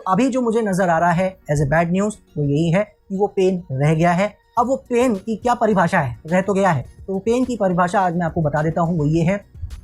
अभी जो मुझे नज़र आ रहा है एज ए बैड न्यूज़ वो यही है कि वो पेन रह गया है। अब वो पेन की क्या परिभाषा है, रह तो गया है, तो वो पेन की परिभाषा आज मैं आपको बता देता हूँ। वो ये है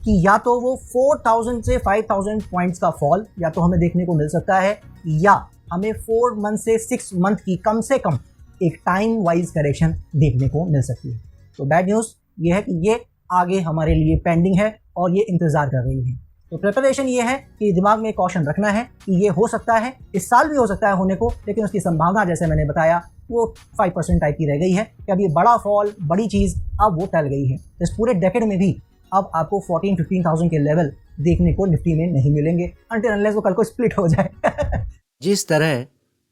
कि या तो वो 4000 से 5000 पॉइंट्स का फॉल या तो हमें देखने को मिल सकता है, या हमें 4 मंथ से 6 मंथ की कम से कम एक टाइम वाइज करेक्शन देखने को मिल सकती है। तो बैड न्यूज़ ये है कि ये आगे हमारे लिए पेंडिंग है और ये इंतज़ार कर रही है। तो प्रिपरेशन ये है कि दिमाग में कॉशन रखना है कि ये हो सकता है, इस साल भी हो सकता है होने को, लेकिन उसकी संभावना जैसे मैंने बताया वो 5% टाइप की रह गई है कि अब ये बड़ा फॉल, बड़ी चीज़ अब वो टल गई है। इस पूरे डेकेड में भी अब आपको 14-15,000 के लेवल देखने को निफ्टी में नहीं मिलेंगे अनटिल अनलेस वो कल को स्प्लिट हो जाए। जिस तरह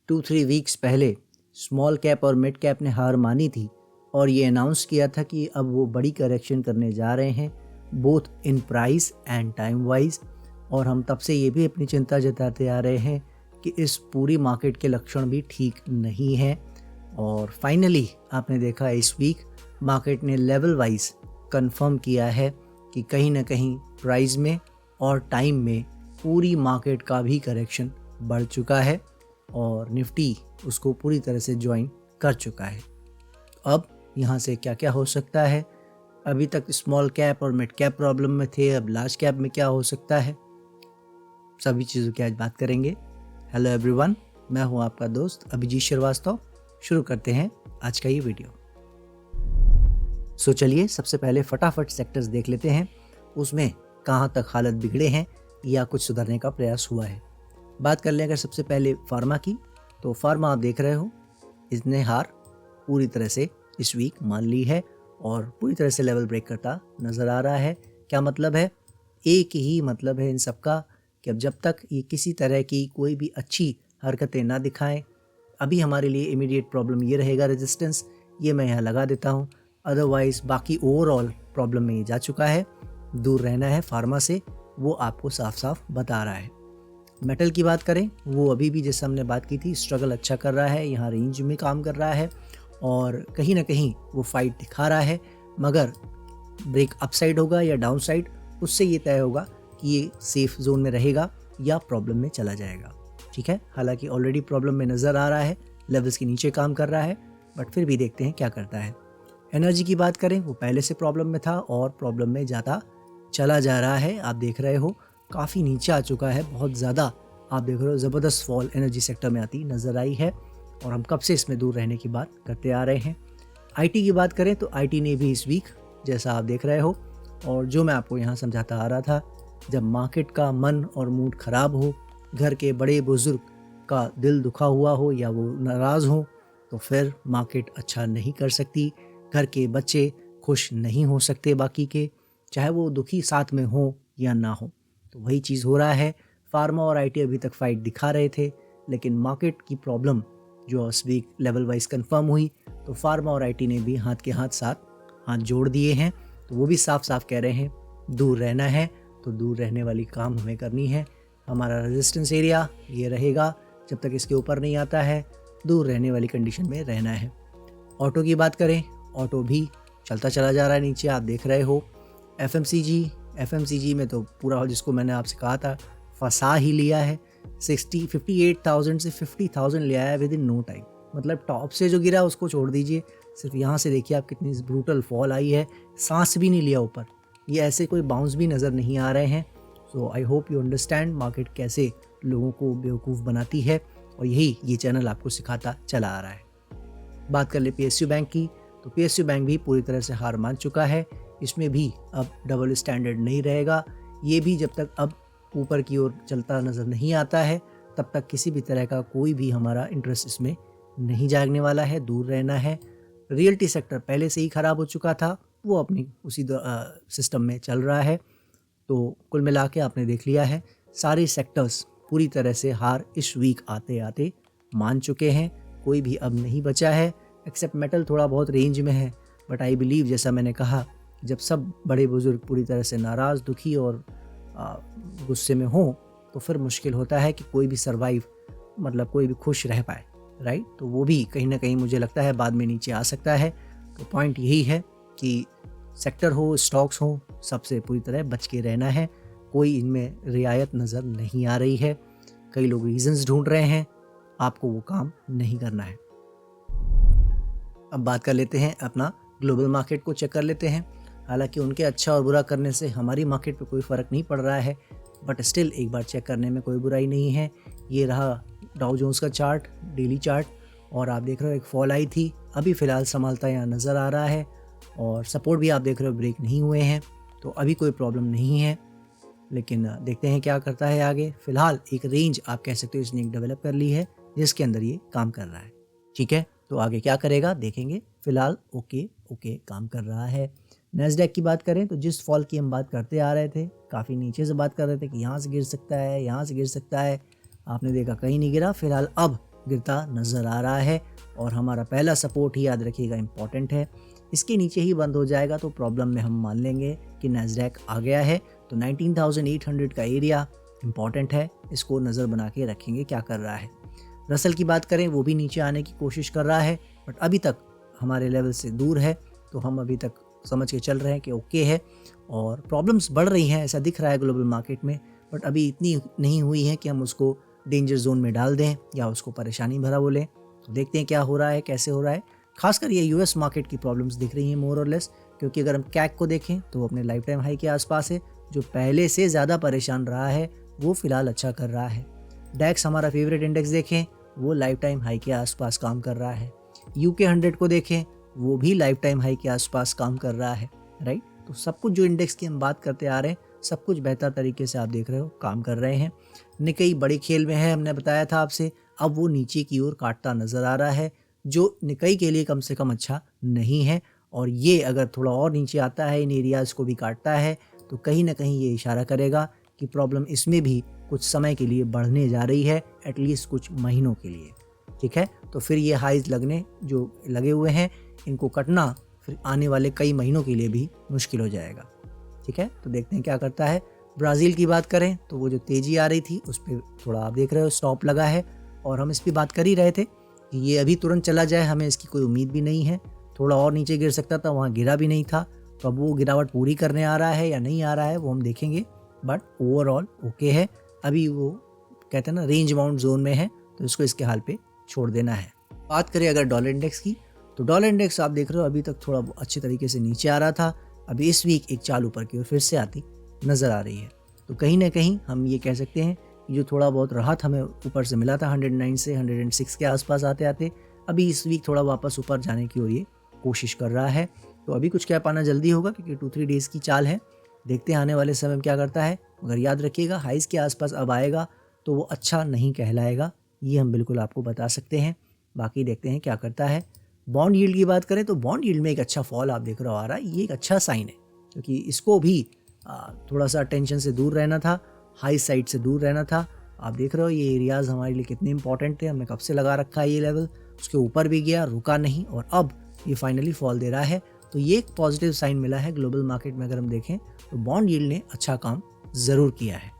2-3 वीक्स पहले स्मॉल कैप और मिड कैप ने हार मानी थी और ये अनाउंस किया था कि अब वो बड़ी करेक्शन करने जा रहे हैं both in price and time wise, और हम तब से ये भी अपनी चिंता जताते आ रहे हैं कि इस पूरी मार्केट के लक्षण भी ठीक नहीं हैं। और फाइनली आपने देखा इस वीक मार्केट ने लेवल वाइज कंफर्म किया है कि कहीं ना कहीं प्राइस में और टाइम में पूरी मार्केट का भी करेक्शन बढ़ चुका है और निफ्टी उसको पूरी तरह से ज्वाइन कर चुका है। अब यहाँ से क्या क्या हो सकता है, अभी तक स्मॉल कैप और मिड कैप प्रॉब्लम में थे, अब लार्ज कैप में क्या हो सकता है, सभी चीज़ों की आज बात करेंगे। हेलो एवरीवन, मैं हूँ आपका दोस्त अभिजीत श्रीवास्तव। शुरू करते हैं आज का ये वीडियो। सो चलिए सबसे पहले फटाफट सेक्टर्स देख लेते हैं, उसमें कहाँ तक हालत बिगड़े हैं या कुछ सुधारने का प्रयास हुआ है। बात कर लें अगर सबसे पहले फार्मा की, तो फार्मा आप देख रहे हो इसने हार पूरी तरह से इस वीक मान ली है और पूरी तरह से लेवल ब्रेक करता नज़र आ रहा है। क्या मतलब है? एक ही मतलब है इन सबका कि अब जब तक ये किसी तरह की कोई भी अच्छी हरकतें ना दिखाएं, अभी हमारे लिए इमीडिएट प्रॉब्लम ये रहेगा रेजिस्टेंस, ये मैं यहाँ लगा देता हूँ। अदरवाइज बाकी ओवरऑल प्रॉब्लम में ये जा चुका है, दूर रहना है फार्मा से, वो आपको साफ साफ बता रहा है। मेटल की बात करें, वो अभी भी जैसे हमने बात की थी स्ट्रगल अच्छा कर रहा है, यहाँ रेंज में काम कर रहा है और कहीं ना कहीं वो फाइट दिखा रहा है, मगर ब्रेक अपसाइड होगा या डाउन साइड उससे ये तय होगा कि ये सेफ जोन में रहेगा या प्रॉब्लम में चला जाएगा। ठीक है, हालांकि ऑलरेडी प्रॉब्लम में नज़र आ रहा है, लेवल्स के नीचे काम कर रहा है, बट फिर भी देखते हैं क्या करता है। एनर्जी की बात करें, वो पहले से प्रॉब्लम में था और प्रॉब्लम में जाता चला जा रहा है। आप देख रहे हो काफ़ी नीचे आ चुका है, बहुत ज़्यादा आप देख रहे हो ज़बरदस्त फॉल एनर्जी सेक्टर में आती नज़र आई है और हम कब से इसमें दूर रहने की बात करते आ रहे हैं। आईटी की बात करें तो आईटी ने भी इस वीक जैसा आप देख रहे हो, और जो मैं आपको यहाँ समझाता आ रहा था, जब मार्केट का मन और मूड ख़राब हो, घर के बड़े बुजुर्ग का दिल दुखा हुआ हो या वो नाराज़ हो, तो फिर मार्केट अच्छा नहीं कर सकती, घर के बच्चे खुश नहीं हो सकते बाकी के, चाहे वो दुखी साथ में हो या ना हो। तो वही चीज़ हो रहा है। फार्मा और आईटी अभी तक फाइट दिखा रहे थे, लेकिन मार्केट की प्रॉब्लम जो इस वीक लेवल वाइज कंफर्म हुई, तो फार्मा और आईटी ने भी हाथ के साथ हाथ जोड़ दिए हैं। तो वो भी साफ साफ कह रहे हैं दूर रहना है, तो दूर रहने वाली काम हमें करनी है। हमारा रेजिस्टेंस एरिया ये रहेगा, जब तक इसके ऊपर नहीं आता है दूर रहने वाली कंडीशन में रहना है। ऑटो की बात करें, ऑटो भी चलता चला जा रहा है नीचे, आप देख रहे हो। एफएमसीजी में तो पूरा जिसको मैंने आपसे कहा था फंसा ही लिया है, 58,000 से 50,000 ले आया विद इन नो टाइम। मतलब टॉप से जो गिरा उसको छोड़ दीजिए, सिर्फ यहाँ से देखिए आप कितनी ब्रूटल फॉल आई है, सांस भी नहीं लिया ऊपर, ये ऐसे कोई बाउंस भी नज़र नहीं आ रहे हैं। So I hope you understand market कैसे लोगों को बेवकूफ़ बनाती है, और यही ये चैनल आपको सिखाता चला आ रहा है। बात कर ले पीएसयू बैंक की, तो पीएसयू बैंक भी पूरी तरह से हार मान चुका है, इसमें भी अब डबल स्टैंडर्ड नहीं रहेगा। ये भी जब तक अब ऊपर की ओर चलता नज़र नहीं आता है, तब तक किसी भी तरह का कोई भी हमारा इंटरेस्ट इसमें नहीं जागने वाला है, दूर रहना है। रियल्टी सेक्टर पहले से ही ख़राब हो चुका था, वो अपनी उसी सिस्टम में चल रहा है। तो कुल मिला के आपने देख लिया है सारे सेक्टर्स पूरी तरह से हार इस वीक आते आते मान चुके हैं, कोई भी अब नहीं बचा है, एक्सेप्ट मेटल थोड़ा बहुत रेंज में है। बट आई बिलीव, जैसा मैंने कहा, जब सब बड़े बुजुर्ग पूरी तरह से नाराज़, दुखी और गुस्से में हो, तो फिर मुश्किल होता है कि कोई भी सरवाइव, मतलब कोई भी खुश रह पाए, राइट। तो वो भी कहीं ना कहीं मुझे लगता है बाद में नीचे आ सकता है। तो पॉइंट यही है कि सेक्टर हो, स्टॉक्स हो, सबसे पूरी तरह बच के रहना है, कोई इनमें रियायत नज़र नहीं आ रही है। कई लोग रीजंस ढूंढ रहे हैं, आपको वो काम नहीं करना है। अब बात कर लेते हैं अपना ग्लोबल मार्केट को चेक कर लेते हैं। हालांकि उनके अच्छा और बुरा करने से हमारी मार्केट पे कोई फ़र्क नहीं पड़ रहा है, बट स्टिल एक बार चेक करने में कोई बुराई नहीं है। ये रहा डाउ जोन्स का चार्ट, डेली चार्ट, और आप देख रहे हो एक फॉल आई थी, अभी फ़िलहाल संभालता यहाँ नज़र आ रहा है, और सपोर्ट भी आप देख रहे हो ब्रेक नहीं हुए हैं, तो अभी कोई प्रॉब्लम नहीं है। लेकिन देखते हैं क्या करता है आगे। फ़िलहाल एक रेंज आप कह सकते हो इसने एक डेवलप कर ली है जिसके अंदर ये काम कर रहा है। ठीक है, तो आगे क्या करेगा देखेंगे। फ़िलहाल ओके काम कर रहा है। नैस्डैक की बात करें तो जिस फॉल की हम बात करते आ रहे थे, काफ़ी नीचे से बात कर रहे थे कि यहाँ से गिर सकता है, यहाँ से गिर सकता है, आपने देखा कहीं नहीं गिरा। फ़िलहाल अब गिरता नज़र आ रहा है, और हमारा पहला सपोर्ट ही याद रखिएगा इम्पॉर्टेंट है। इसके नीचे ही बंद हो जाएगा तो प्रॉब्लम में हम मान लेंगे कि नैस्डैक आ गया है। तो 19,800 का एरिया इम्पॉर्टेंट है, इसको नज़र बना के रखेंगे क्या कर रहा है। रसल की बात करें, वो भी नीचे आने की कोशिश कर रहा है, बट अभी तक हमारे लेवल से दूर है, तो हम अभी तक समझ के चल रहे हैं कि ओके है। और प्रॉब्लम्स बढ़ रही हैं ऐसा दिख रहा है ग्लोबल मार्केट में, बट अभी इतनी नहीं हुई है कि हम उसको डेंजर जोन में डाल दें या उसको परेशानी भरा बोलें। तो देखते हैं क्या हो रहा है, कैसे हो रहा है। खासकर ये यूएस मार्केट की प्रॉब्लम्स दिख रही हैं मोर और लेस, क्योंकि अगर हम कैक को देखें तो वो अपने लाइफ टाइम हाई के आसपास है। जो पहले से ज़्यादा परेशान रहा है वो फ़िलहाल अच्छा कर रहा है। डैक्स हमारा फेवरेट इंडेक्स देखें, वो लाइफ टाइम हाई के आसपास काम कर रहा है। यूके 100 को देखें, वो भी लाइफ टाइम हाई के आसपास काम कर रहा है, राइट। तो सब कुछ जो इंडेक्स की हम बात करते आ रहे हैं, सब कुछ बेहतर तरीके से आप देख रहे हो काम कर रहे हैं। निकई बड़ी खेल में है, हमने बताया था आपसे, अब वो नीचे की ओर काटता नज़र आ रहा है, जो निकई के लिए कम से कम अच्छा नहीं है। और ये अगर थोड़ा और नीचे आता है, इन एरियाज़ को भी काटता है, तो कहीं ना कहीं ये इशारा करेगा कि प्रॉब्लम इसमें भी कुछ समय के लिए बढ़ने जा रही है, एटलीस्ट कुछ महीनों के लिए। ठीक है, तो फिर ये हाइज लगने जो लगे हुए हैं, इनको कटना फिर आने वाले कई महीनों के लिए भी मुश्किल हो जाएगा। ठीक है, तो देखते हैं क्या करता है। ब्राज़ील की बात करें तो वो जो तेज़ी आ रही थी उस पर थोड़ा आप देख रहे हो स्टॉप लगा है, और हम इस पर बात कर ही रहे थे कि ये अभी तुरंत चला जाए, हमें इसकी कोई उम्मीद भी नहीं है। थोड़ा और नीचे गिर सकता था, वहाँ गिरा भी नहीं था, तो अब वो गिरावट पूरी करने आ रहा है या नहीं आ रहा है वो हम देखेंगे, बट ओवरऑल ओके है। अभी वो कहते हैं ना रेंज बाउंड जोन में है, तो इसको इसके हाल पे छोड़ देना है। बात करें अगर डॉलर इंडेक्स की, तो डॉलर इंडेक्स आप देख रहे हो अभी तक थोड़ा अच्छे तरीके से नीचे आ रहा था, अभी इस वीक एक चाल ऊपर की ओर फिर से आती नज़र आ रही है। तो कहीं ना कहीं हम ये कह सकते हैं कि जो थोड़ा बहुत राहत हमें ऊपर से मिला था 109 से 106 के आसपास आते आते, अभी इस वीक थोड़ा वापस ऊपर जाने की ओर ये कोशिश कर रहा है। तो अभी कुछ कह पाना जल्दी होगा क्योंकि 2-3 डेज़ की चाल है, देखते हैं आने वाले समय में क्या करता है। मगर याद रखिएगा हाइज के आसपास अब आएगा तो वो अच्छा नहीं कहलाएगा, ये हम बिल्कुल आपको बता सकते हैं। बाकी देखते हैं क्या करता है। बॉन्ड यील्ड की बात करें तो बॉन्ड यील्ड में एक अच्छा फॉल आप देख रहे हो आ रहा है, ये एक अच्छा साइन है, क्योंकि इसको भी थोड़ा सा टेंशन से दूर रहना था, हाई साइड से दूर रहना था। आप देख रहे हो ये एरियाज़ हमारे लिए कितने इंपॉर्टेंट थे, हमने कब से लगा रखा है ये लेवल, उसके ऊपर भी गया, रुका नहीं, और अब ये फाइनली फॉल दे रहा है। तो ये एक पॉजिटिव साइन मिला है ग्लोबल मार्केट में। अगर हम देखें तो बॉन्ड यील्ड ने अच्छा काम ज़रूर किया है।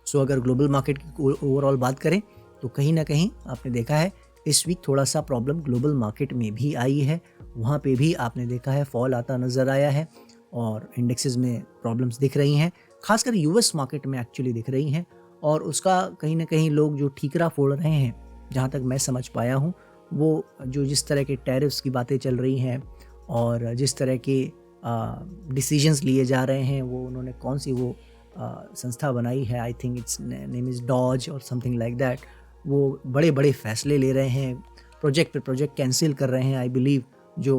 सो अगर ग्लोबल मार्केट की ओवरऑल बात करें तो कहीं ना कहीं आपने देखा है इस वीक थोड़ा सा प्रॉब्लम ग्लोबल मार्केट में भी आई है, वहाँ पे भी आपने देखा है फॉल आता नज़र आया है, और इंडेक्सेस में प्रॉब्लम्स दिख रही हैं, खासकर यूएस मार्केट में एक्चुअली दिख रही हैं। और उसका कहीं ना कहीं लोग जो ठीकरा फोड़ रहे हैं, जहाँ तक मैं समझ पाया हूँ, वो जो जिस तरह के टैरिफ्स की बातें चल रही हैं और जिस तरह के डिसीजंस लिए जा रहे हैं, वो उन्होंने कौन सी वो संस्था बनाई है, I think it's name is DOGE और समथिंग लाइक दैट, वो बड़े बड़े फैसले ले रहे हैं, प्रोजेक्ट पे प्रोजेक्ट कैंसिल कर रहे हैं, आई बिलीव, जो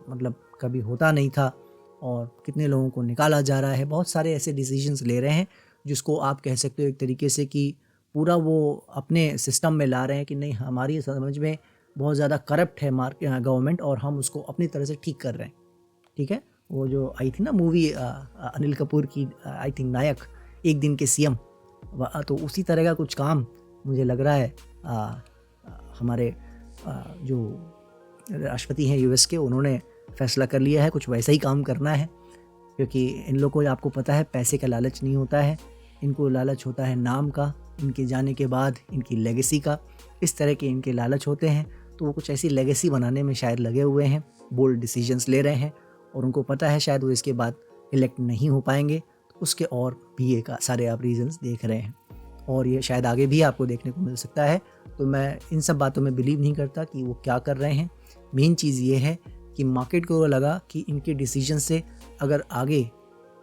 मतलब कभी होता नहीं था, और कितने लोगों को निकाला जा रहा है, बहुत सारे ऐसे डिसीजंस ले रहे हैं जिसको आप कह सकते हो एक तरीके से कि पूरा वो अपने सिस्टम में ला रहे हैं कि नहीं, हमारी समझ में बहुत ज़्यादा करप्ट है गवर्नमेंट, और हम उसको अपनी तरह से ठीक कर रहे हैं। ठीक है, वो जो आई थी ना मूवी अनिल कपूर की, आई थिंक नायक, एक दिन के सीएम, तो उसी तरह का कुछ काम मुझे लग रहा है हमारे जो राष्ट्रपति हैं यूएस के, उन्होंने फैसला कर लिया है कुछ वैसा ही काम करना है। क्योंकि इन लोगों को आपको पता है पैसे का लालच नहीं होता है, इनको लालच होता है नाम का, इनके जाने के बाद इनकी लेगेसी का, इस तरह के इनके लालच होते हैं। तो वो कुछ ऐसी लेगेसी बनाने में शायद लगे हुए हैं, बोल्ड डिसीजंस ले रहे हैं, और उनको पता है शायद वो इसके बाद इलेक्ट नहीं हो पाएंगे, तो उसके और भी एक सारे आप रीजंस देख रहे हैं। और ये शायद आगे भी आपको देखने को मिल सकता है। तो मैं इन सब बातों में बिलीव नहीं करता कि वो क्या कर रहे हैं। मेन चीज़ ये है कि मार्केट को लगा कि इनके डिसीजन से अगर आगे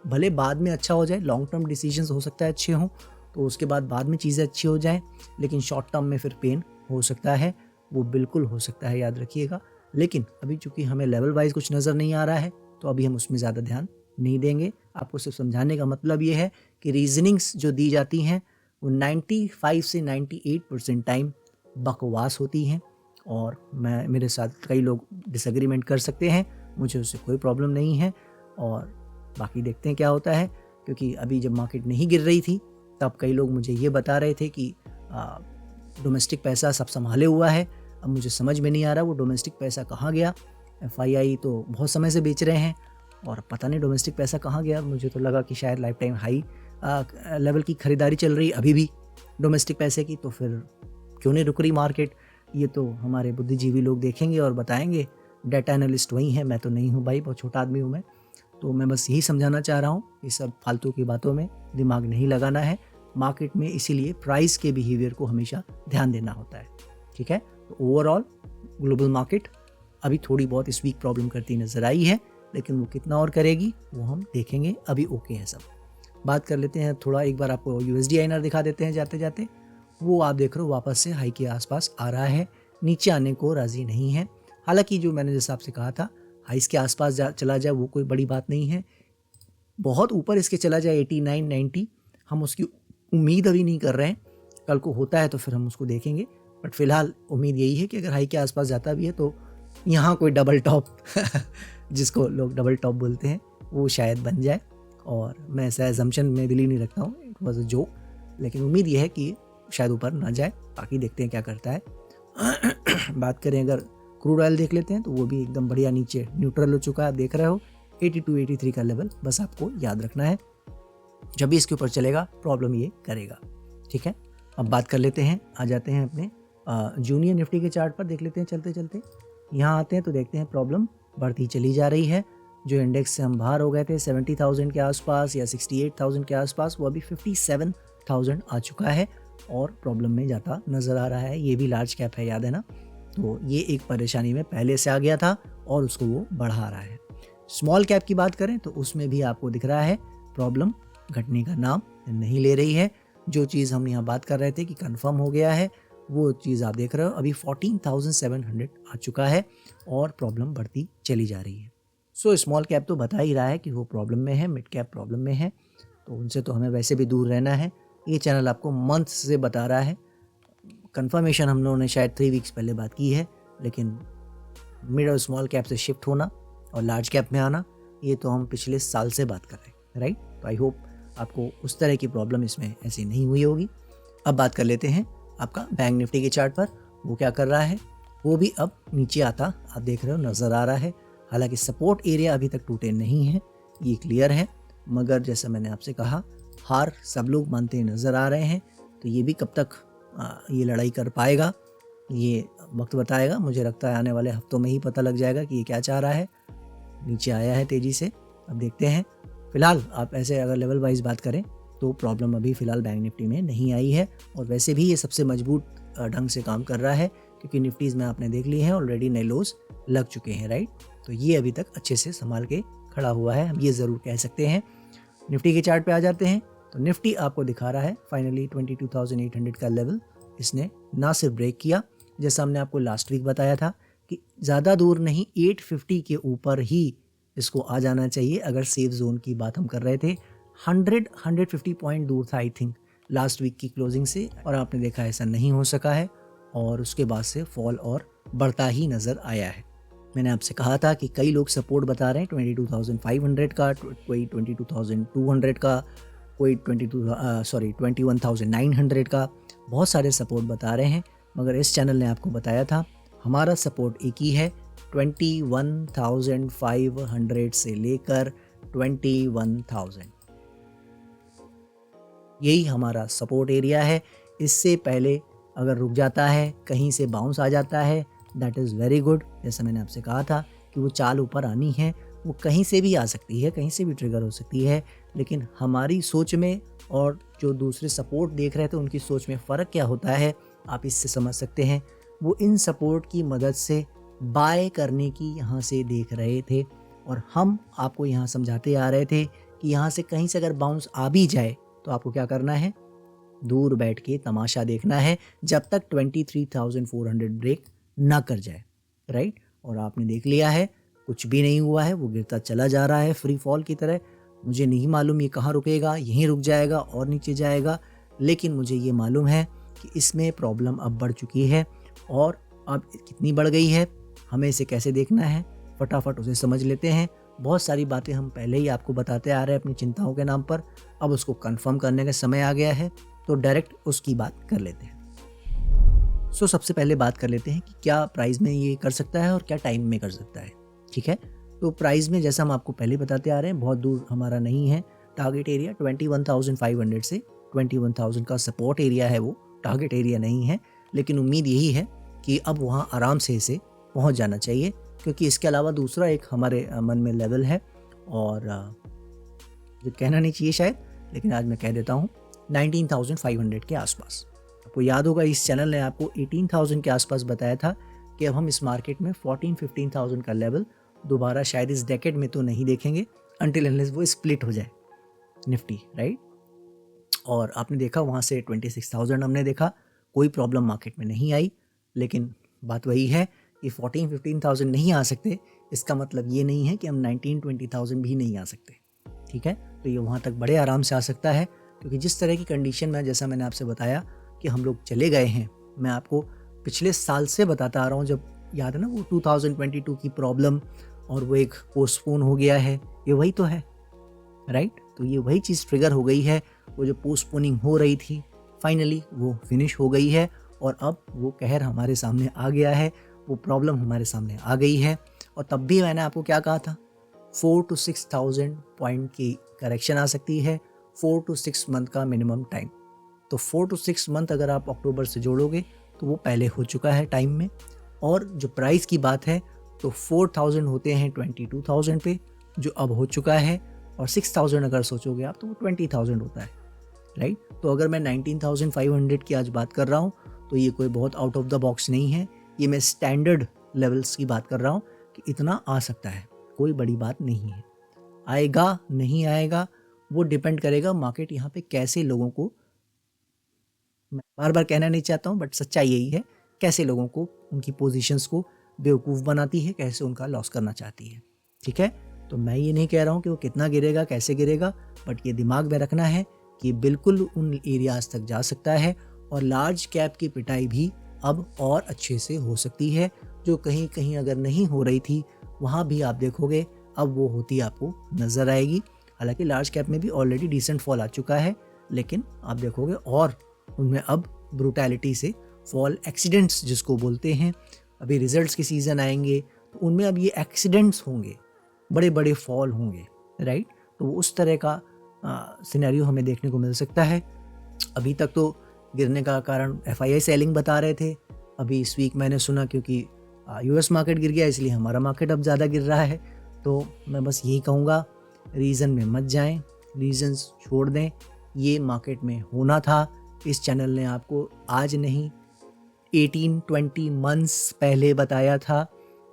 भले बाद में अच्छा हो जाए, लॉन्ग टर्म डिसीजंस हो सकता है अच्छे हों, तो उसके बाद में चीज़ें अच्छी हो जाएं, लेकिन शॉर्ट टर्म में फिर पेन हो सकता है, वो बिल्कुल हो सकता है, याद रखिएगा। लेकिन अभी चूंकि हमें लेवल वाइज कुछ नज़र नहीं आ रहा है, तो अभी हम उसमें ज़्यादा ध्यान नहीं देंगे। आपको सिर्फ समझाने का मतलब ये है कि रीजनिंग्स जो दी जाती हैं वो 95 से 98% टाइम बकवास होती हैं, और मेरे साथ कई लोग डिसएग्रीमेंट कर सकते हैं, मुझे उससे कोई प्रॉब्लम नहीं है। और बाकी देखते हैं क्या होता है, क्योंकि अभी जब मार्केट नहीं गिर रही थी तब कई लोग मुझे ये बता रहे थे कि डोमेस्टिक पैसा सब संभाले हुआ है। अब मुझे समझ में नहीं आ रहा वो डोमेस्टिक पैसा कहाँ गया। FII तो बहुत समय से बेच रहे हैं और पता नहीं डोमेस्टिक पैसा कहाँ गया। मुझे तो लगा कि शायद लाइफ टाइम हाई लेवल की खरीदारी चल रही अभी भी डोमेस्टिक पैसे की, तो फिर क्यों नहीं रुक रही मार्केट। ये तो हमारे बुद्धिजीवी लोग देखेंगे और बताएंगे। डाटा एनालिस्ट वही है, मैं तो नहीं हूँ भाई, बहुत छोटा आदमी हूँ मैं। तो मैं बस यही समझाना चाह रहा हूँ, ये सब फालतू की बातों में दिमाग नहीं लगाना है मार्केट में, इसीलिए प्राइस के बिहेवियर को हमेशा ध्यान देना होता है। ठीक है, तो ओवरऑल ग्लोबल मार्केट अभी थोड़ी बहुत इस वीक प्रॉब्लम करती नजर आई है, लेकिन वो कितना और करेगी वो हम देखेंगे। अभी ओके है सब। बात कर लेते हैं थोड़ा, एक बार आपको USD INR दिखा देते हैं जाते जाते। वो आप देख रहे हो वापस से हाई के आसपास आ रहा है, नीचे आने को राजी नहीं है। हालांकि जो मैंने जैसे आपसे कहा था, हाइस के आसपास चला जाए वो कोई बड़ी बात नहीं है। बहुत ऊपर इसके चला जाए 89, 90, हम उसकी उम्मीद अभी नहीं कर रहे हैं। कल को होता है तो फिर हम उसको देखेंगे, बट फिलहाल उम्मीद यही है कि अगर हाई के आसपास जाता भी है तो यहाँ कोई डबल टॉप जिसको लोग डबल टॉप बोलते हैं वो शायद बन जाए। और मैं ऐसा एजम्पशन में बिलीव नहीं रखता हूँ, इट वॉज अ जोक, लेकिन उम्मीद ये है कि शायद ऊपर ना जाए। बाकी देखते हैं क्या करता है। बात करें अगर क्रूड ऑयल देख लेते हैं तो वो भी एकदम बढ़िया नीचे न्यूट्रल हो चुका है। आप देख रहे हो 82, 83 का लेवल, बस आपको याद रखना है। जब भी इसके ऊपर चलेगा प्रॉब्लम ये करेगा। ठीक है, अब बात कर लेते हैं, आ जाते हैं अपने जूनियर निफ्टी के चार्ट पर, देख लेते हैं चलते चलते। यहाँ आते हैं तो देखते हैं प्रॉब्लम बढ़ती चली जा रही है। जो इंडेक्स से हम बाहर हो गए थे 70,000 के आसपास या 68,000 के आसपास, वो अभी 57,000 आ चुका है और प्रॉब्लम में जाता नज़र आ रहा है। ये भी लार्ज कैप है, याद है ना। तो ये एक परेशानी में पहले से आ गया था और उसको वो बढ़ा रहा है। स्मॉल कैप की बात करें तो उसमें भी आपको दिख रहा है प्रॉब्लम घटने का नाम नहीं ले रही है। जो चीज़ हम यहाँ बात कर रहे थे कि कंफर्म हो गया है, वो चीज़ आप देख रहे हो अभी 14,700 आ चुका है और प्रॉब्लम बढ़ती चली जा रही है। सो स्मॉल कैप तो बता ही रहा है कि वो प्रॉब्लम में है, मिड कैप प्रॉब्लम में है, तो उनसे तो हमें वैसे भी दूर रहना है। ये चैनल आपको मंथ से बता रहा है। कंफर्मेशन हम लोगों ने शायद 3 वीक्स पहले बात की है, लेकिन मिड और स्मॉल कैप से शिफ्ट होना और लार्ज कैप में आना, ये तो हम पिछले साल से बात कर रहे हैं, राइट। तो आई होप आपको उस तरह की प्रॉब्लम इसमें ऐसी नहीं हुई होगी। अब बात कर लेते हैं आपका बैंक निफ्टी के चार्ट पर, वो क्या कर रहा है। वो भी अब नीचे आता आप देख रहे हो नज़र आ रहा है। हालांकि सपोर्ट एरिया अभी तक टूटे नहीं है, ये क्लियर है, मगर जैसा मैंने आपसे कहा हार सब लोग मानते नज़र आ रहे हैं। तो ये भी कब तक ये लड़ाई कर पाएगा ये वक्त बताएगा। मुझे लगता है आने वाले हफ्तों में ही पता लग जाएगा कि ये क्या चाह रहा है। नीचे आया है तेज़ी से, अब देखते हैं। फिलहाल आप ऐसे अगर लेवल वाइज बात करें तो प्रॉब्लम अभी फ़िलहाल बैंक निफ्टी में नहीं आई है, और वैसे भी ये सबसे मजबूत ढंग से काम कर रहा है, क्योंकि निफ्टीज़ में आपने देख ली हैं ऑलरेडी नए लोज लग चुके हैं, राइट। तो ये अभी तक अच्छे से संभाल के खड़ा हुआ है, हम ये ज़रूर कह सकते हैं। निफ्टी के चार्ट पे आ जाते हैं तो निफ्टी आपको दिखा रहा है फाइनली 22,800 का लेवल इसने ना सिर्फ ब्रेक किया, जैसा हमने आपको लास्ट वीक बताया था कि ज़्यादा दूर नहीं 850 के ऊपर ही इसको आ जाना चाहिए। अगर सेफ जोन की बात हम कर रहे थे, 150 पॉइंट दूर था आई थिंक लास्ट वीक की क्लोजिंग से, और आपने देखा ऐसा नहीं हो सका है और उसके बाद से फॉल और बढ़ता ही नज़र आया है। मैंने आपसे कहा था कि कई लोग सपोर्ट बता रहे हैं 22,500 का, कोई 22,200 का, कोई 21,900 का, बहुत सारे सपोर्ट बता रहे हैं, मगर इस चैनल ने आपको बताया था हमारा सपोर्ट एक ही है, 21,500 से लेकर 21,000, यही हमारा सपोर्ट एरिया है। इससे पहले अगर रुक जाता है, कहीं से बाउंस आ जाता है, दैट इज़ वेरी गुड। जैसा मैंने आपसे कहा था कि वो चाल ऊपर आनी है, वो कहीं से भी आ सकती है, कहीं से भी ट्रिगर हो सकती है, लेकिन हमारी सोच में और जो दूसरे सपोर्ट देख रहे थे उनकी सोच में फ़र्क क्या होता है आप इससे समझ सकते हैं। वो इन सपोर्ट की मदद से बाय करने की यहाँ से देख रहे थे और हम आपको यहाँ समझाते आ रहे थे कि यहाँ से कहीं से अगर बाउंस आ भी जाए तो आपको क्या करना है, दूर बैठ के तमाशा देखना है जब तक 23,400 ब्रेक ना कर जाए, राइट। और आपने देख लिया है कुछ भी नहीं हुआ है, वो गिरता चला जा रहा है फ्री फॉल की तरह। मुझे नहीं मालूम ये कहाँ रुकेगा, यहीं रुक जाएगा और नीचे जाएगा, लेकिन मुझे ये मालूम है कि इसमें प्रॉब्लम अब बढ़ चुकी है। और अब कितनी बढ़ गई है, हमें इसे कैसे देखना है, फटाफट उसे समझ लेते हैं। बहुत सारी बातें हम पहले ही आपको बताते आ रहे हैं अपनी चिंताओं के नाम पर, अब उसको कंफर्म करने का समय आ गया है, तो डायरेक्ट उसकी बात कर लेते हैं। सबसे पहले बात कर लेते हैं कि क्या प्राइस में ये कर सकता है और क्या टाइम में कर सकता है, ठीक है। तो प्राइस में जैसा हम आपको पहले बताते आ रहे हैं, बहुत दूर हमारा नहीं है। टारगेट एरिया 21,500 से 21,000 का सपोर्ट एरिया है, वो टारगेट एरिया नहीं है, लेकिन उम्मीद यही है कि अब वहाँ आराम से इसे पहुँच जाना चाहिए, क्योंकि इसके अलावा दूसरा एक हमारे मन में लेवल है और जो कहना नहीं चाहिए शायद, लेकिन आज मैं कह देता हूँ 19,500 के आसपास। आपको याद होगा इस चैनल ने आपको 18,000 के आसपास बताया था कि अब हम इस मार्केट में 14-15,000 का लेवल दोबारा शायद इस डेकेड में तो नहीं देखेंगे, अनटिल अनलेस वो स्प्लिट हो जाए निफ्टी, राइट। और आपने देखा वहाँ से 26,000 हमने देखा, कोई प्रॉब्लम मार्केट में नहीं आई। लेकिन बात वही है कि 14-15,000 नहीं आ सकते, इसका मतलब ये नहीं है कि हम 19-20,000 भी नहीं आ सकते, ठीक है। तो ये वहाँ तक बड़े आराम से आ सकता है, क्योंकि जिस तरह की कंडीशन में, जैसा मैंने आपसे बताया कि हम लोग चले गए हैं, मैं आपको पिछले साल से बताता आ रहा हूँ, जब याद है ना वो 2022 की प्रॉब्लम और वो एक पोस्टपोन हो गया है, ये वही तो है, राइट। तो ये वही चीज़ ट्रिगर हो गई है, वो जो पोस्टपोनिंग हो रही थी फाइनली वो फिनिश हो गई है और अब वो कहर हमारे सामने आ गया है, वो प्रॉब्लम हमारे सामने आ गई है। और तब भी मैंने आपको क्या कहा था, 4 to 6,000 पॉइंट की करेक्शन आ सकती है, 4 to 6 मंथ का मिनिमम टाइम। तो 4 to 6 मंथ अगर आप अक्टूबर से जोड़ोगे तो वो पहले हो चुका है टाइम में। और जो प्राइस की बात है तो 4,000 होते हैं 22,000 पे, जो अब हो चुका है, और 6,000 अगर सोचोगे आप तो वो 20,000 होता है, राइट। तो अगर मैं 19,500 की आज बात कर रहा हूँ तो ये कोई बहुत आउट ऑफ द बॉक्स नहीं है, ये मैं स्टैंडर्ड लेवल्स की बात कर रहा हूँ कि इतना आ सकता है, कोई बड़ी बात नहीं है। आएगा नहीं आएगा वो डिपेंड करेगा मार्केट यहाँ पे कैसे लोगों को, मैं बार बार कहना नहीं चाहता हूँ बट सच्चाई यही है, कैसे लोगों को उनकी पोजीशंस को बेवकूफ़ बनाती है, कैसे उनका लॉस करना चाहती है, ठीक है। तो मैं ये नहीं कह रहा हूँ कि वो कितना गिरेगा कैसे गिरेगा, बट ये दिमाग में रखना है कि बिल्कुल उन एरियाज तक जा सकता है और लार्ज कैप की पिटाई भी अब और अच्छे से हो सकती है, जो कहीं कहीं अगर नहीं हो रही थी वहाँ भी आप देखोगे अब वो होती आपको नज़र आएगी। हालांकि लार्ज कैप में भी ऑलरेडी डिसेंट फॉल आ चुका है, लेकिन आप देखोगे और उनमें अब ब्रूटैलिटी से फॉल, एक्सीडेंट्स जिसको बोलते हैं, अभी रिजल्ट्स के सीज़न आएंगे तो उनमें अब ये एक्सीडेंट्स होंगे, बड़े बड़े फॉल होंगे, राइट। तो उस तरह का सिनेरियो हमें देखने को मिल सकता है। अभी तक तो गिरने का कारण FII सेलिंग बता रहे थे, अभी इस वीक मैंने सुना क्योंकि US मार्केट गिर गया इसलिए हमारा मार्केट अब ज़्यादा गिर रहा है। तो मैं बस यही कहूँगा, रीज़न में मत जाएं, रीज़न्स छोड़ दें, ये मार्केट में होना था। इस चैनल ने आपको आज नहीं 18-20 मंथ्स पहले बताया था,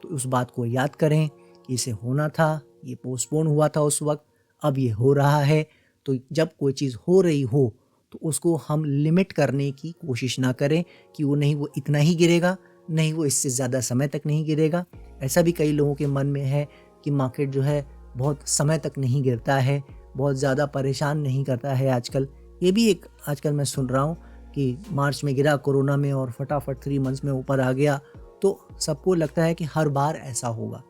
तो उस बात को याद करें कि इसे होना था, ये पोस्टपोन हुआ था उस वक्त, अब ये हो रहा है। तो जब कोई चीज़ हो रही हो तो उसको हम लिमिट करने की कोशिश ना करें कि वो नहीं वो इतना ही गिरेगा, नहीं वो इससे ज़्यादा समय तक नहीं गिरेगा। ऐसा भी कई लोगों के मन में है कि मार्केट जो है बहुत समय तक नहीं गिरता है, बहुत ज़्यादा परेशान नहीं करता है आजकल। ये भी एक आजकल मैं सुन रहा हूँ कि मार्च में गिरा कोरोना में और फटाफट 3 मंथ्स में ऊपर आ गया, तो सबको लगता है कि हर बार ऐसा होगा,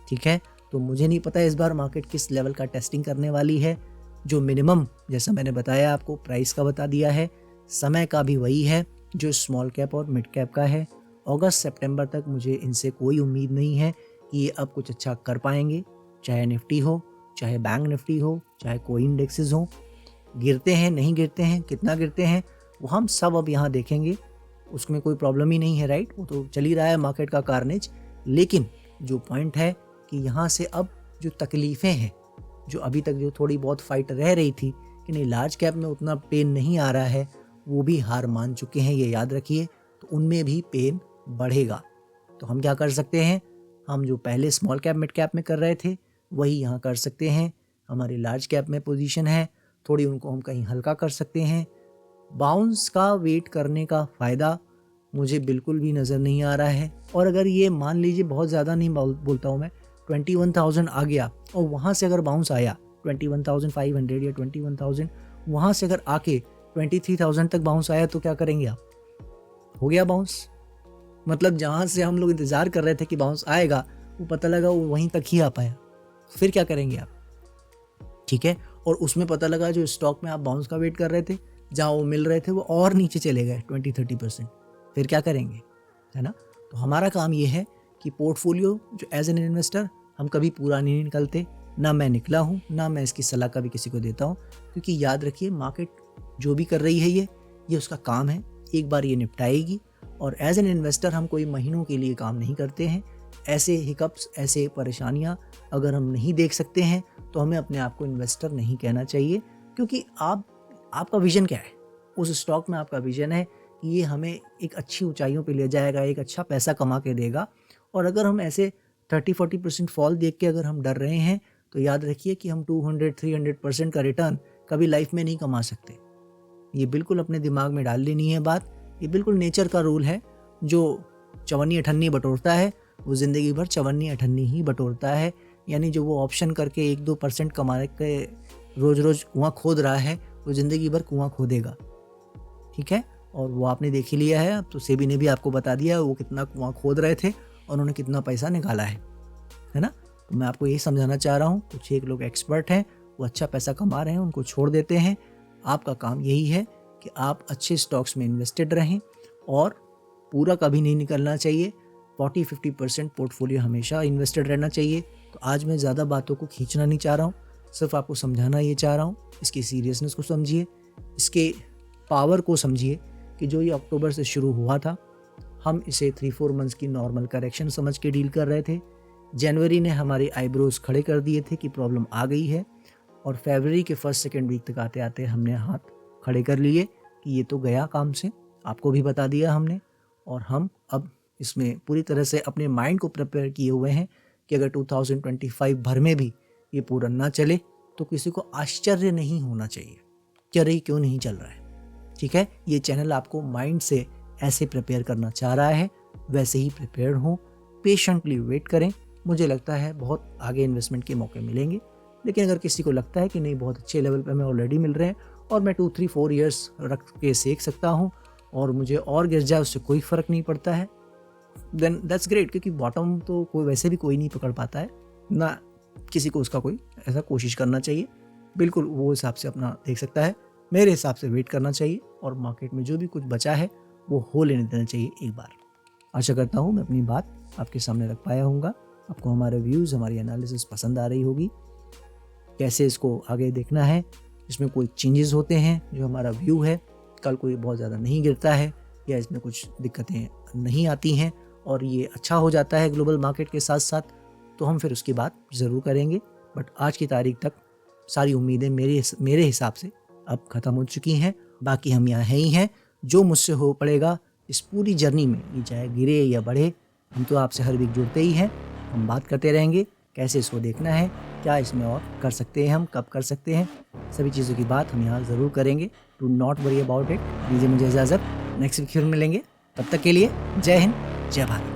ठीक है। तो मुझे नहीं पता इस बार मार्केट किस लेवल का टेस्टिंग करने वाली है। जो मिनिमम जैसा मैंने बताया आपको प्राइस का बता दिया है, समय का भी वही है जो स्मॉल कैप और मिड कैप का है। अगस्त सितंबर तक मुझे इनसे कोई उम्मीद नहीं है कि ये अब कुछ अच्छा कर पाएंगे, चाहे निफ्टी हो, चाहे बैंक निफ्टी हो, चाहे कोई इंडेक्सेस हो। गिरते हैं नहीं गिरते हैं, कितना गिरते हैं वो हम सब अब यहाँ देखेंगे, उसमें कोई प्रॉब्लम ही नहीं है, राइट। वो तो चल ही रहा है मार्केट का कार्नेज। लेकिन जो पॉइंट है कि यहाँ से अब जो तकलीफ़ें हैं, जो अभी तक जो थोड़ी बहुत फाइट रह रही थी, कि नहीं लार्ज कैप में उतना पेन नहीं आ रहा है, वो भी हार मान चुके हैं, ये याद रखिए। तो उनमें भी पेन बढ़ेगा। तो हम क्या कर सकते हैं, हम जो पहले स्मॉल कैप मिड कैप में कर रहे थे वही यहाँ कर सकते हैं। हमारी लार्ज कैप में पोजीशन है, थोड़ी उनको हम कहीं हल्का कर सकते हैं। बाउंस का वेट करने का फ़ायदा मुझे बिल्कुल भी नज़र नहीं आ रहा है। और अगर ये मान लीजिए बहुत ज़्यादा नहीं बोलता हूँ मैं, 21,000 आ गया और वहाँ से अगर बाउंस आया 21,500 या 21,000, वहाँ से अगर आके 23,000 तक बाउंस आया तो क्या करेंगे आप? हो गया बाउंस। मतलब जहाँ से हम लोग इंतज़ार कर रहे थे कि बाउंस आएगा, वो पता लगा वो वहीं तक ही आ पाया, फिर क्या करेंगे आप? ठीक है। और उसमें पता लगा जो स्टॉक में आप बाउंस का वेट कर रहे थे, जहाँ वो मिल रहे थे वो और नीचे चले गए 20-30%, फिर क्या करेंगे, है ना। तो हमारा काम ये है कि पोर्टफोलियो जो एज एन इन्वेस्टर हम कभी पूरा नहीं निकलते, ना मैं निकला हूँ, ना मैं इसकी सलाह कभी किसी को देता हूँ, क्योंकि याद रखिए मार्केट जो भी कर रही है ये उसका काम है, एक बार ये निपटाएगी। और एज एन इन्वेस्टर हम कोई महीनों के लिए काम नहीं करते हैं। ऐसे हिकअप्स, ऐसे परेशानियाँ अगर हम नहीं देख सकते हैं तो हमें अपने आप को इन्वेस्टर नहीं कहना चाहिए, क्योंकि आपका विजन क्या है, उस स्टॉक में आपका विजन है कि ये हमें एक अच्छी ऊंचाइयों पे ले जाएगा, एक अच्छा पैसा कमा के देगा। और अगर हम ऐसे 30-40% फॉल देख के अगर हम डर रहे हैं तो याद रखिए कि हम 200-300% का रिटर्न कभी लाइफ में नहीं कमा सकते। ये बिल्कुल अपने दिमाग में डाल लेनी है बात। ये बिल्कुल नेचर का रूल है, जो चवन्नी अठन्नी बटोरता है वो ज़िंदगी भर चवन्नी अठन्नी ही बटोरता है। यानी जो वो ऑप्शन करके 1-2% कमा के रोज़ रोज़ कुआं खोद रहा है, वो ज़िंदगी भर कुआं खोदेगा। ठीक है। और वो आपने देख ही लिया है, अब तो सेबी ने भी आपको बता दिया वो कितना कुआं खोद रहे थे और उन्होंने कितना पैसा निकाला है ना। तो मैं आपको यही समझाना चाह रहा हूँ, कुछ एक लोग एक्सपर्ट हैं, वो अच्छा पैसा कमा रहे हैं, उनको छोड़ देते हैं। आपका काम यही है कि आप अच्छे स्टॉक्स में इन्वेस्टेड रहें और पूरा कभी नहीं निकलना चाहिए। 40-50% पोर्टफोलियो हमेशा इन्वेस्टेड रहना चाहिए। तो आज मैं ज़्यादा बातों को खींचना नहीं चाह रहा हूँ, सिर्फ आपको समझाना ये चाह रहा हूँ। इसकी सीरियसनेस को समझिए, इसके पावर को समझिए कि जो ये अक्टूबर से शुरू हुआ था, हम इसे 3-4 मंथ्स की नॉर्मल करेक्शन समझ के डील कर रहे थे। जनवरी ने हमारे आईब्रोज खड़े कर दिए थे कि प्रॉब्लम आ गई है, और फरवरी के 1st-2nd वीक तक आते आते हमने हाथ खड़े कर लिए कि ये तो गया काम से, आपको भी बता दिया हमने। और हम अब इसमें पूरी तरह से अपने माइंड को प्रिपेयर किए हुए हैं कि अगर 2025 भर में भी ये पूरा ना चले तो किसी को आश्चर्य नहीं होना चाहिए कि अरे क्यों नहीं चल रहा है। ठीक है। ये चैनल आपको माइंड से ऐसे प्रिपेयर करना चाह रहा है, वैसे ही प्रिपेयर हों, पेशेंटली वेट करें। मुझे लगता है बहुत आगे इन्वेस्टमेंट के मौके मिलेंगे। लेकिन अगर किसी को लगता है कि नहीं बहुत अच्छे लेवल पे हमें ऑलरेडी मिल रहे हैं और मैं 2-3-4 ईयर्स रख के सीख सकता हूँ और मुझे और गिर जाए उससे कोई फ़र्क नहीं पड़ता है, देन दैट्स ग्रेट। क्योंकि बॉटम तो कोई वैसे भी कोई नहीं पकड़ पाता है ना, किसी को उसका कोई ऐसा कोशिश करना चाहिए। बिल्कुल वो हिसाब से अपना देख सकता है। मेरे हिसाब से वेट करना चाहिए और मार्केट में जो भी कुछ बचा है वो हो लेने देना चाहिए एक बार। आशा करता हूँ मैं अपनी बात आपके सामने रख पाया हूँगा। आपको हमारे व्यूज़, हमारी एनालिसिस पसंद आ रही होगी। कैसे इसको आगे देखना है, इसमें कोई चेंजेस होते हैं, जो हमारा व्यू है कल कोई बहुत ज़्यादा नहीं गिरता है या इसमें कुछ दिक्कतें नहीं आती हैं और ये अच्छा हो जाता है ग्लोबल मार्केट के साथ साथ, तो हम फिर उसकी बात ज़रूर करेंगे। बट आज की तारीख तक सारी उम्मीदें मेरे हिसाब से अब ख़त्म हो चुकी हैं। बाकी हम यहाँ हैं ही हैं, जो मुझसे हो पड़ेगा इस पूरी जर्नी में, ये चाहे गिरे या बढ़े, हम तो आपसे हर वीक जुड़ते ही हैं। हम बात करते रहेंगे कैसे इसको देखना है, क्या इसमें और कर सकते हैं, हम कब कर सकते हैं, सभी चीज़ों की बात हम यहाँ ज़रूर करेंगे। Do not worry about it. दीजिए मुझे इजाज़त, नेक्स्ट वीक फिर मिलेंगे। तब तक के लिए जय हिंद, जय भारत।